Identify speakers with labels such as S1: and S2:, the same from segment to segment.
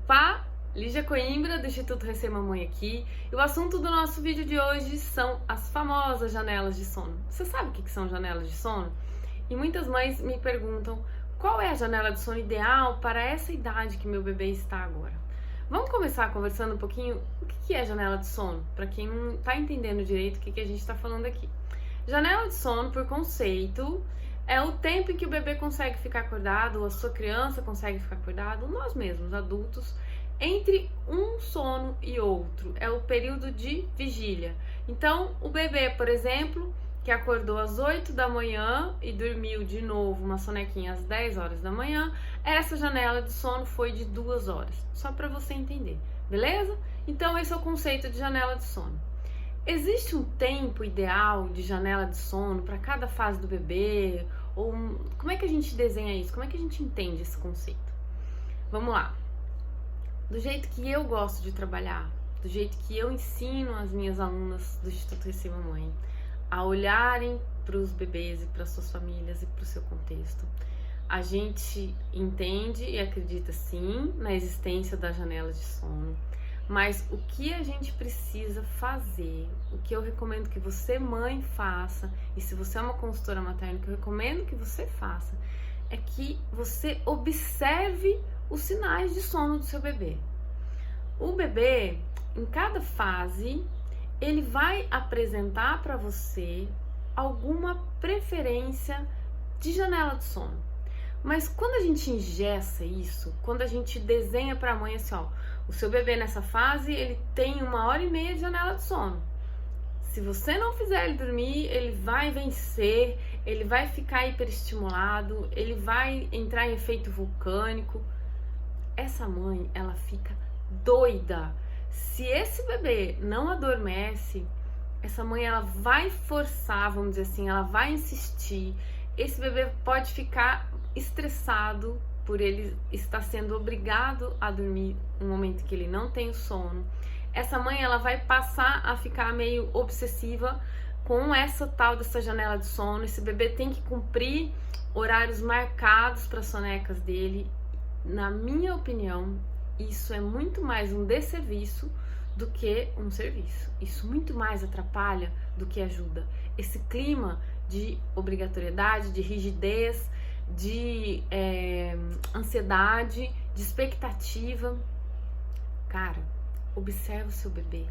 S1: Opa! Lígia Coimbra, do Instituto Recém Mamãe aqui. E o assunto do nosso vídeo de hoje são as famosas janelas de sono. Você sabe o que são janelas de sono? E muitas mães me perguntam qual é a janela de sono ideal para essa idade que meu bebê está agora. Vamos começar conversando um pouquinho o que é janela de sono, para quem não está entendendo direito o que a gente está falando aqui. Janela de sono, por conceito, é o tempo em que o bebê consegue ficar acordado, ou a sua criança consegue ficar acordado, nós mesmos, adultos, entre um sono e outro. É o período de vigília. Então, o bebê, por exemplo, que acordou às 8 da manhã e dormiu de novo uma sonequinha às 10 horas da manhã, essa janela de sono foi de 2 horas. Só para você entender, beleza? Então, esse é o conceito de janela de sono. Existe um tempo ideal de janela de sono para cada fase do bebê? Ou como é que a gente desenha isso? Como é que a gente entende esse conceito? Vamos lá. Do jeito que eu gosto de trabalhar, do jeito que eu ensino as minhas alunas do Instituto Recém Mamãe a olharem para os bebês e para suas famílias e para o seu contexto, a gente entende e acredita sim na existência da janela de sono. Mas o que a gente precisa fazer, o que eu recomendo que você, mãe, faça, e se você é uma consultora materna, o que eu recomendo que você faça, é que você observe os sinais de sono do seu bebê. O bebê, em cada fase, ele vai apresentar para você alguma preferência de janela de sono. Mas quando a gente engessa isso, quando a gente desenha para a mãe assim, ó, o seu bebê nessa fase, ele tem 1h30 de janela de sono. Se você não fizer ele dormir, ele vai vencer, ele vai ficar hiperestimulado, ele vai entrar em efeito vulcânico. Essa mãe, ela fica doida. Se esse bebê não adormece, essa mãe, ela vai forçar, vamos dizer assim, ela vai insistir. Esse bebê pode ficar estressado por ele estar sendo obrigado a dormir no momento que ele não tem o sono. Essa mãe, ela vai passar a ficar meio obsessiva com essa tal dessa janela de sono. Esse bebê tem que cumprir horários marcados para as sonecas dele. Na minha opinião, isso é muito mais um desserviço do que um serviço. Isso muito mais atrapalha do que ajuda. Esse clima de obrigatoriedade, de rigidez, de ansiedade, de expectativa. Cara, observa o seu bebê.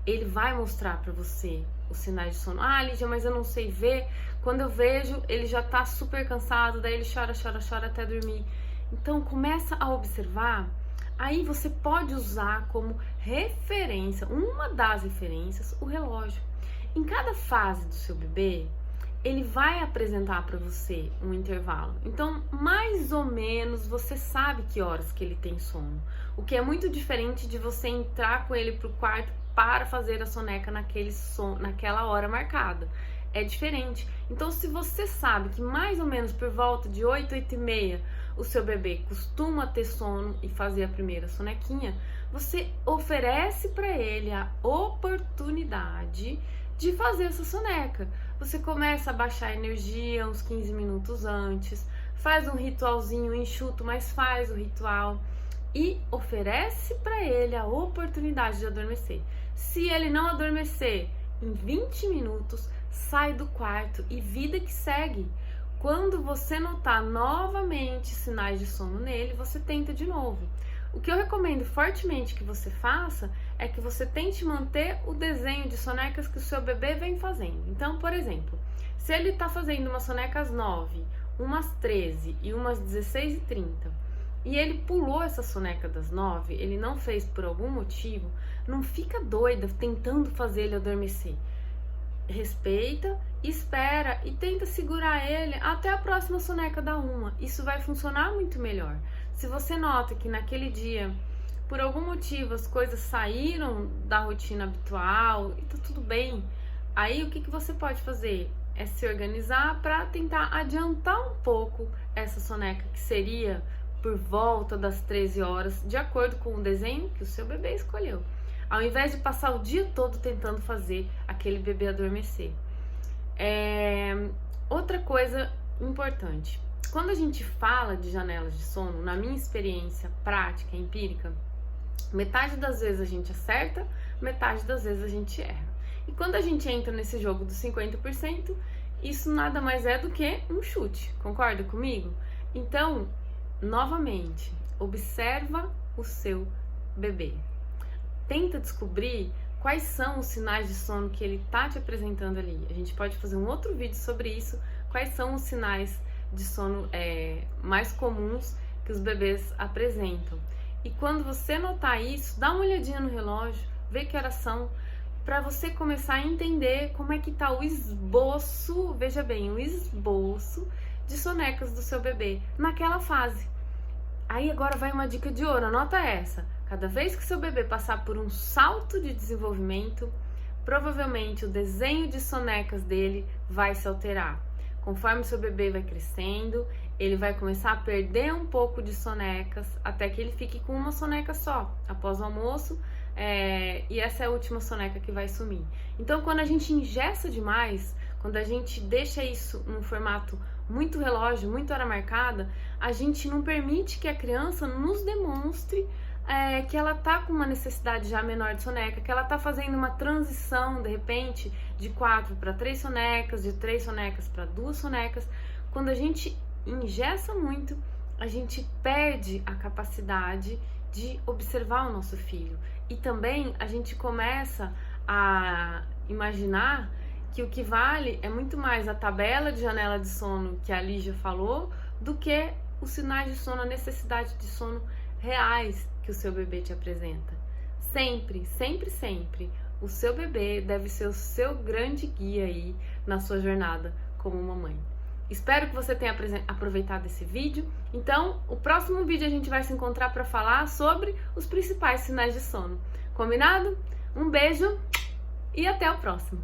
S1: Ele vai mostrar pra você os sinais de sono. Ah, Lígia, mas eu não sei ver. Quando eu vejo, ele já tá super cansado, daí ele chora, chora, chora até dormir. Então, começa a observar. Aí você pode usar como referência, uma das referências, o relógio. Em cada fase do seu bebê, ele vai apresentar para você um intervalo. Então, mais ou menos, você sabe que horas que ele tem sono. O que é muito diferente de você entrar com ele pro quarto para fazer a soneca naquela hora marcada. É diferente. Então, se você sabe que mais ou menos por volta de 8, 8h30, o seu bebê costuma ter sono e fazer a primeira sonequinha, você oferece para ele a oportunidade de fazer essa soneca. Você começa a baixar a energia uns 15 minutos antes, faz um ritualzinho enxuto, mas faz o ritual e oferece para ele a oportunidade de adormecer. Se ele não adormecer em 20 minutos, sai do quarto e vida que segue. Quando você notar novamente sinais de sono nele, você tenta de novo. O que eu recomendo fortemente que você faça é que você tente manter o desenho de sonecas que o seu bebê vem fazendo. Então, por exemplo, se ele está fazendo uma soneca às 9, umas 13 e umas 16h30, e ele pulou essa soneca das 9, ele não fez por algum motivo, não fica doida tentando fazer ele adormecer. Respeita, espera e tenta segurar ele até a próxima soneca da 1. Isso vai funcionar muito melhor. Se você nota que naquele dia, por algum motivo, as coisas saíram da rotina habitual e tá tudo bem, aí o que você pode fazer? É se organizar para tentar adiantar um pouco essa soneca, que seria por volta das 13 horas, de acordo com o desenho que o seu bebê escolheu, ao invés de passar o dia todo tentando fazer aquele bebê adormecer. Outra coisa importante, quando a gente fala de janelas de sono, na minha experiência prática, empírica, metade das vezes a gente acerta, metade das vezes a gente erra. E quando a gente entra nesse jogo dos 50%, isso nada mais é do que um chute, concorda comigo? Então, novamente, observa o seu bebê. Tenta descobrir quais são os sinais de sono que ele tá te apresentando ali. A gente pode fazer um outro vídeo sobre isso, quais são os sinais de sono mais comuns que os bebês apresentam. E quando você notar isso, dá uma olhadinha no relógio, vê que horas são, para você começar a entender como é que tá o esboço, veja bem, o esboço de sonecas do seu bebê naquela fase. Aí agora vai uma dica de ouro, anota essa. Cada vez que seu bebê passar por um salto de desenvolvimento, provavelmente o desenho de sonecas dele vai se alterar. Conforme seu bebê vai crescendo, ele vai começar a perder um pouco de sonecas, até que ele fique com uma soneca só, após o almoço, e essa é a última soneca que vai sumir. Então, quando a gente engessa demais, quando a gente deixa isso num formato muito relógio, muito hora marcada, a gente não permite que a criança nos demonstre que ela tá com uma necessidade já menor de soneca, que ela tá fazendo uma transição, de repente, de 4 para 3 sonecas, de 3 sonecas para 2 sonecas. Quando a gente engessa muito, a gente perde a capacidade de observar o nosso filho. E também a gente começa a imaginar que o que vale é muito mais a tabela de janela de sono que a Lígia falou, do que os sinais de sono, a necessidade de sono reais que o seu bebê te apresenta. Sempre, sempre, sempre, o seu bebê deve ser o seu grande guia aí na sua jornada como mamãe. Espero que você tenha aproveitado esse vídeo. Então, o próximo vídeo a gente vai se encontrar para falar sobre os principais sinais de sono. Combinado? Um beijo e até o próximo!